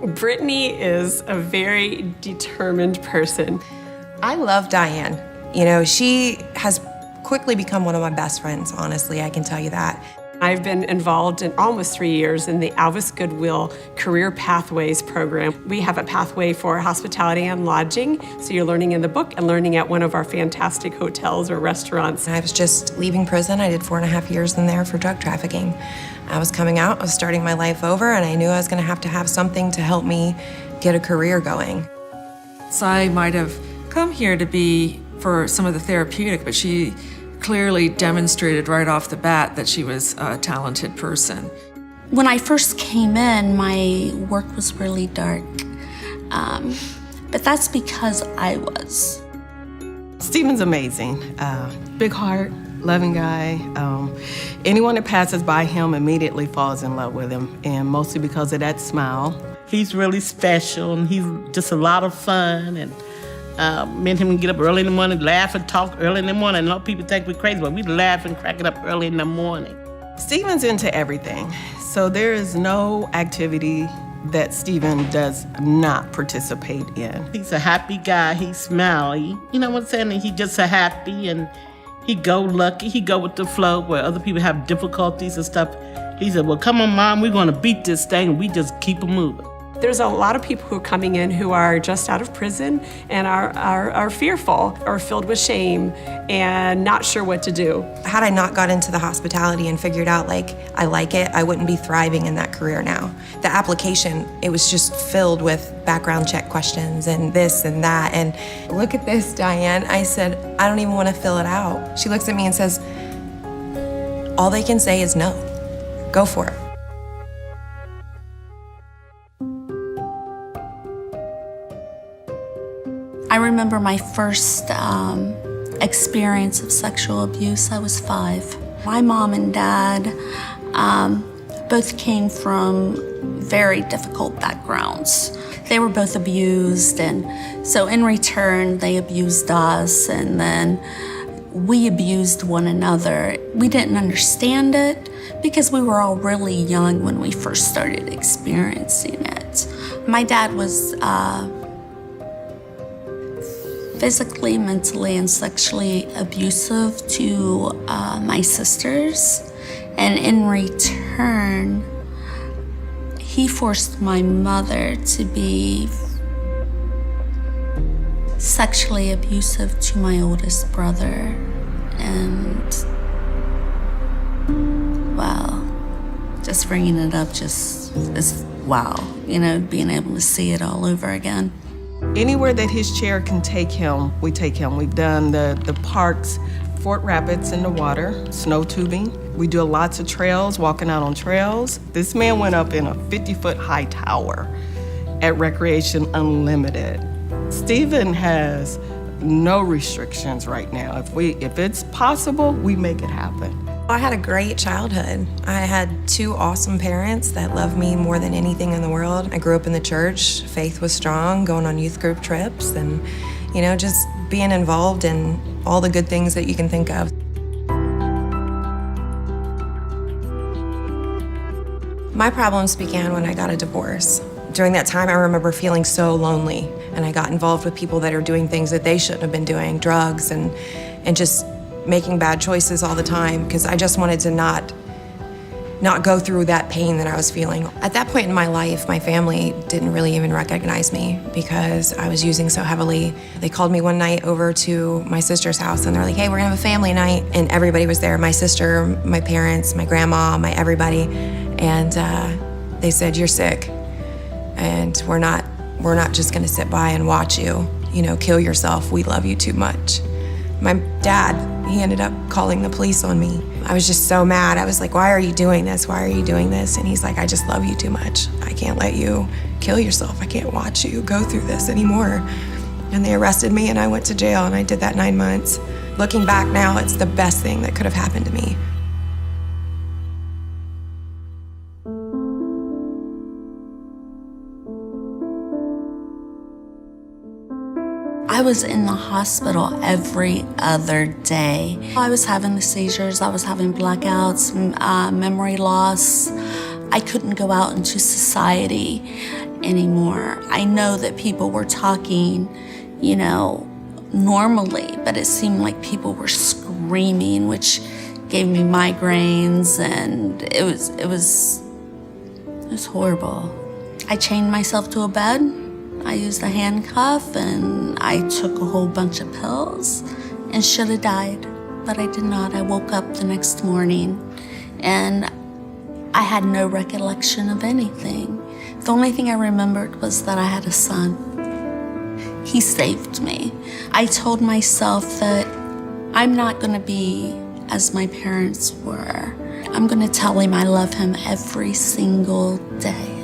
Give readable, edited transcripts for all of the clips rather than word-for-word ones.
Brittany is a very determined person. I love Diane. You know, she has quickly become one of my best friends, honestly, I can tell you that. I've been involved in almost 3 years in the Goodwill Career Pathways program. We have a pathway for hospitality and lodging, so you're learning in the book and learning at one of our fantastic hotels or restaurants. I was just leaving prison. I did 4.5 years in there for drug trafficking. I was coming out, I was starting my life over, and I knew I was gonna have to have something to help me get a career going. So I might have come here to be for some of the therapeutic, but she clearly demonstrated right off the bat that she was a talented person. When I first came in, my work was really dark, but that's because I was. Stephen's amazing. Big heart, loving guy. Anyone that passes by him immediately falls in love with him, and mostly because of that smile. He's really special, and he's just a lot of fun, and me and him get up early in the morning, laugh and talk early in the morning. I know people think we're crazy, but we laugh and crack it up early in the morning. Stephen's into everything, so there is no activity that Stephen does not participate in. He's a happy guy, he's smiley, you know what I'm saying? And he's just so happy, and he go lucky, he go with the flow where other people have difficulties and stuff. He said, well, come on, Mom, we're gonna beat this thing, and we just keep it moving. There's a lot of people who are coming in who are just out of prison and are fearful or filled with shame and not sure what to do. Had I not got into the hospitality and figured out, like, I like it, I wouldn't be thriving in that career now. The application, it was just filled with background check questions and this and that. And look at this, Diane. I said, I don't even want to fill it out. She looks at me and says, all they can say is no. Go for it. I remember my first experience of sexual abuse. I was 5. My mom and dad both came from very difficult backgrounds. They were both abused, and so in return, they abused us, and then we abused one another. We didn't understand it because we were all really young when we first started experiencing it. My dad was physically, mentally, and sexually abusive to my sisters. And in return, he forced my mother to be sexually abusive to my oldest brother. And, well, just bringing it up just is wow, you know, being able to see it all over again. Anywhere that his chair can take him, we take him. We've done the parks, Fort Rapids in the water, snow tubing. We do lots of trails, walking out on trails. This man went up in a 50-foot high tower at Recreation Unlimited. Stephen has no restrictions right now. If it's possible, we make it happen. I had a great childhood. I had 2 awesome parents that loved me more than anything in the world. I grew up in the church. Faith was strong, going on youth group trips, and, you know, just being involved in all the good things that you can think of. My problems began when I got a divorce. During that time, I remember feeling so lonely, and I got involved with people that are doing things that they shouldn't have been doing, drugs, and just making bad choices all the time, because I just wanted to not go through that pain that I was feeling. At that point in my life, my family didn't really even recognize me because I was using so heavily. They called me one night over to my sister's house, and they're like, hey, we're gonna have a family night. And everybody was there, my sister, my parents, my grandma, my everybody. And they said, you're sick, and we're not just gonna sit by and watch you, you know, kill yourself. We love you too much. My dad, he ended up calling the police on me. I was just so mad. I was like, why are you doing this? Why are you doing this? And he's like, I just love you too much. I can't let you kill yourself. I can't watch you go through this anymore. And they arrested me, and I went to jail, and I did that 9 months. Looking back now, it's the best thing that could have happened to me. I was in the hospital every other day. I was having the seizures, I was having blackouts, memory loss. I couldn't go out into society. anymore. I know that people were talking, normally, but it seemed like people were screaming, which gave me migraines, and it was horrible. I chained myself to a bed. I used a handcuff, and I took a whole bunch of pills and should have died, but I did not. I woke up the next morning, and I had no recollection of anything. The only thing I remembered was that I had a son. He saved me. I told myself that I'm not going to be as my parents were. I'm going to tell him I love him every single day.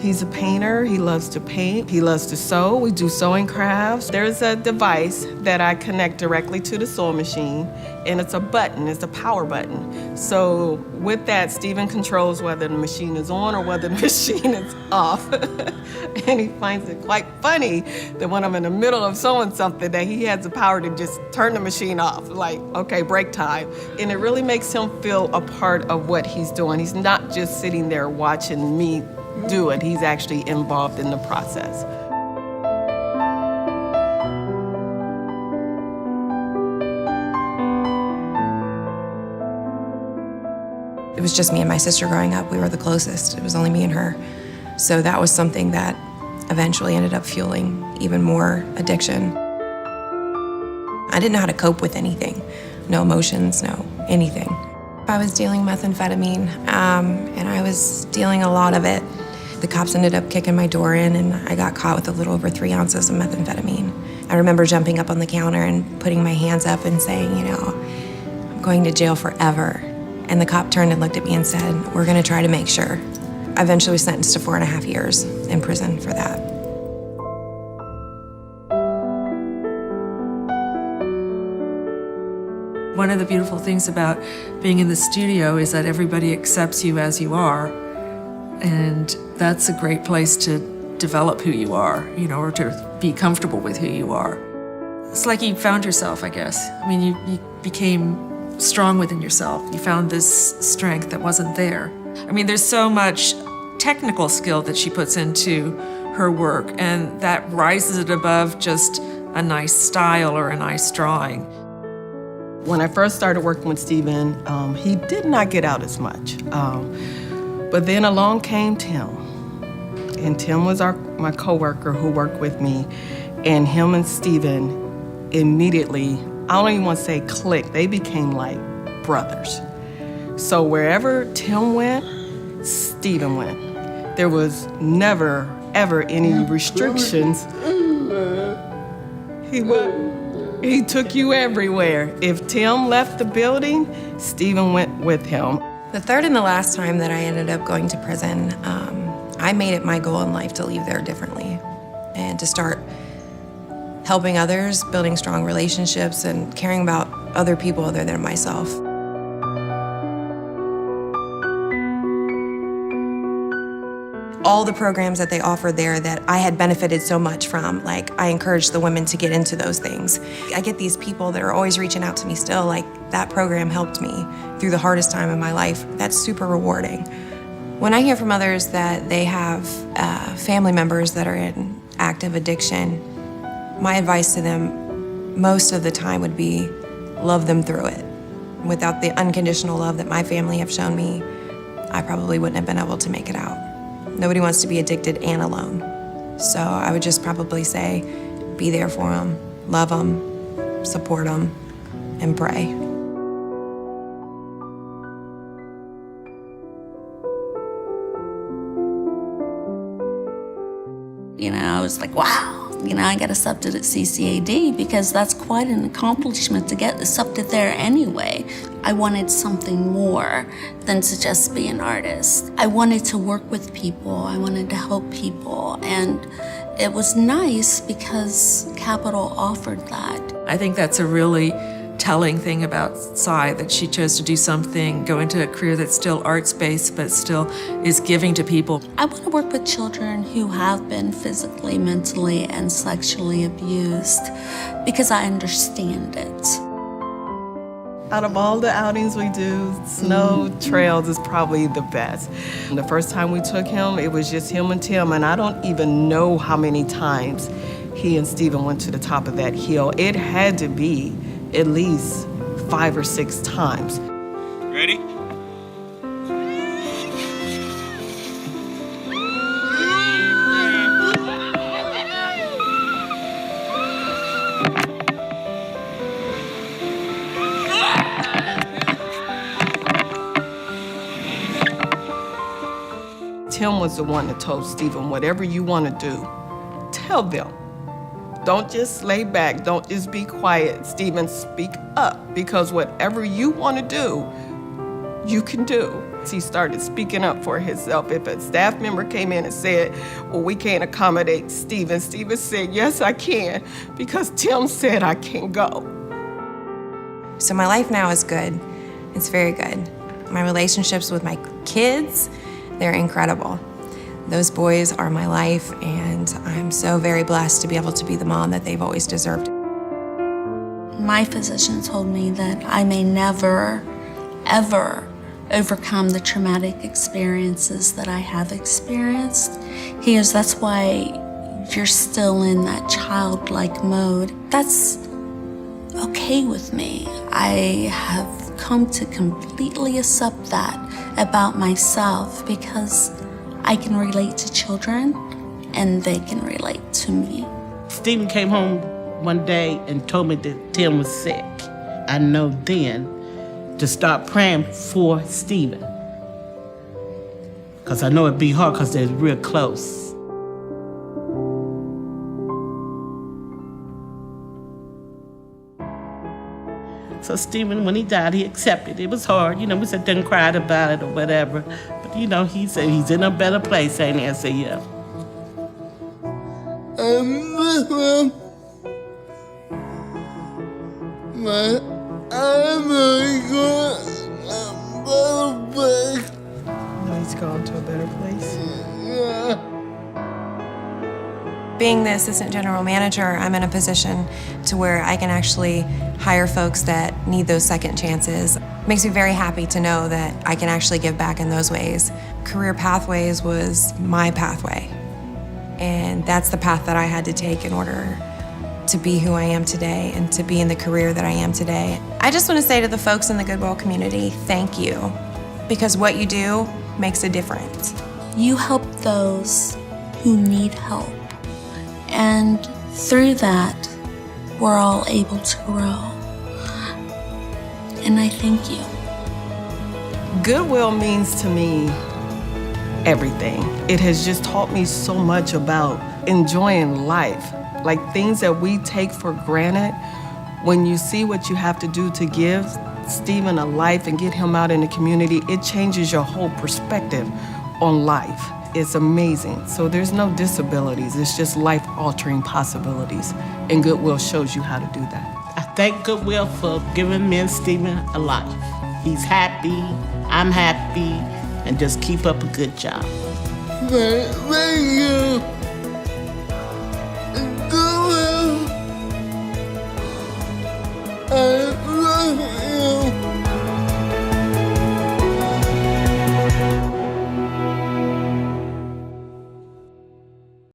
He's a painter. He loves to paint. He loves to sew. We do sewing crafts. There's a device that I connect directly to the sewing machine, and it's a button. It's a power button. So with that, Stephen controls whether the machine is on or whether the machine is off. And he finds it quite funny that when I'm in the middle of sewing something, that he has the power to just turn the machine off, like, okay, break time. And it really makes him feel a part of what he's doing. He's not just sitting there watching me do it. He's actually involved in the process. It was just me and my sister growing up. We were the closest. It was only me and her. So that was something that eventually ended up fueling even more addiction. I didn't know how to cope with anything. No emotions, no anything. I was dealing methamphetamine, and I was dealing a lot of it. The cops ended up kicking my door in, and I got caught with a little over 3 ounces of methamphetamine. I remember jumping up on the counter and putting my hands up and saying, I'm going to jail forever. And the cop turned and looked at me and said, we're going to try to make sure. I eventually was sentenced to 4.5 years in prison for that. One of the beautiful things about being in the studio is that everybody accepts you as you are. And that's a great place to develop who you are, or to be comfortable with who you are. It's like you found yourself, I guess. I mean, you became strong within yourself. You found this strength that wasn't there. I mean, there's so much technical skill that she puts into her work, and that rises it above just a nice style or a nice drawing. When I first started working with Stephen, he did not get out as much. But then along came Tim. And Tim was my coworker who worked with me. And him and Stephen immediately, I don't even want to say clicked, they became like brothers. So wherever Tim went, Stephen went. There was never, ever any restrictions. He took you everywhere. If Tim left the building, Stephen went with him. The third and the last time that I ended up going to prison, I made it my goal in life to leave there differently and to start helping others, building strong relationships, and caring about other people other than myself. All the programs that they offered there that I had benefited so much from, like I encouraged the women to get into those things. I get these people that are always reaching out to me still, like that program helped me through the hardest time in my life. That's super rewarding. When I hear from others that they have family members that are in active addiction, my advice to them most of the time would be love them through it. Without the unconditional love that my family have shown me, I probably wouldn't have been able to make it out. Nobody wants to be addicted and alone. So I would just probably say, be there for them, love them, support them, and pray. I was like, wow. I got accepted at CCAD because that's quite an accomplishment to get accepted there anyway. I wanted something more than to just be an artist. I wanted to work with people. I wanted to help people. And it was nice because Capital offered that. I think that's a really telling thing about Cy, that she chose to do something, go into a career that's still arts-based, but still is giving to people. I want to work with children who have been physically, mentally, and sexually abused because I understand it. Out of all the outings we do, snow trails is probably the best. And the first time we took him, it was just him and Tim, and I don't even know how many times he and Stephen went to the top of that hill. It had to be at least 5 or 6 times. Ready? Tim was the one that told Stephen, whatever you want to do, tell them. Don't just lay back. Don't just be quiet. Stephen, speak up, because whatever you want to do, you can do. He started speaking up for himself. If a staff member came in and said, well, we can't accommodate Stephen, Stephen said, yes, I can, because Tim said I can go. So my life now is good. It's very good. My relationships with my kids, they're incredible. Those boys are my life, and I'm so very blessed to be able to be the mom that they've always deserved. My physician told me that I may never, ever overcome the traumatic experiences that I have experienced. He goes, that's why you're still in that childlike mode. That's okay with me. I have come to completely accept that about myself, because I can relate to children and they can relate to me. Stephen came home one day and told me that Tim was sick. I know then to start praying for Stephen, because I know it'd be hard because they're real close. So Stephen, when he died, he accepted. It was hard. You know, we sat there and cried about it or whatever. But, you know, he said he's in a better place, ain't he? I said, yeah. I miss him. But I know he's going a better place. No, he's gone to a better place. Yeah. Being the assistant general manager, I'm in a position to where I can actually hire folks that need those second chances. It makes me very happy to know that I can actually give back in those ways. Career Pathways was my pathway, and that's the path that I had to take in order to be who I am today and to be in the career that I am today. I just want to say to the folks in the Goodwill community, thank you, because what you do makes a difference. You help those who need help. And through that, we're all able to grow. And I thank you. Goodwill means to me everything. It has just taught me so much about enjoying life. Like things that we take for granted, when you see what you have to do to give Stephen a life and get him out in the community, it changes your whole perspective on life. It's amazing. So there's no disabilities. It's just life-altering possibilities. And Goodwill shows you how to do that. I thank Goodwill for giving me and Stephen a life. He's happy, I'm happy, and just keep up a good job. Thank you.